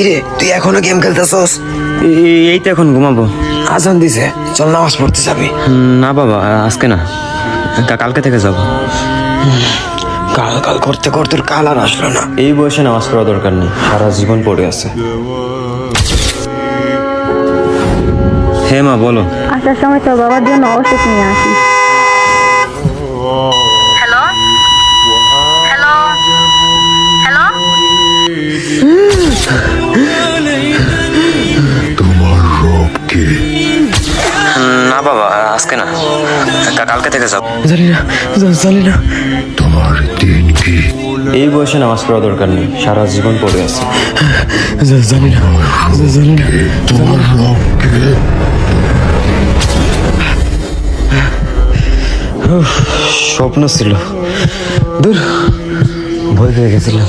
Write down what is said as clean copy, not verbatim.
কিরে তুই এখনো গেম খেলতেছস? এই তো এখন ঘুমাবো। আজান দিছে, চল নামাজ পড়তে যাবি। না বাবা, আজকে না, কালকে থেকে যাব। কাল কাল করতে করতে তোর কাল আর আসলো না। এই বয়সে নামাজ পড়া দরকার নেই, সারা জীবন পড়ে আছে। হে মা বলো। আসার সময় তোর বাবার জন্য ওষুধ নিয়ে আসিস। হ্যালো হ্যালো হ্যালো, তোমার রব কে? না বাবা, আজকে না, কালকে থেকে যাব। জানি না, জানি না। তোমার দিন কি? এই বয়সে নামাজ পড়া দরকার নেই, সারা জীবন পড়ে আছে। জানি না, জানি না। তোমার রব কে? স্বপ্ন ছিল, দূর ভয় পেয়ে গেছিলাম।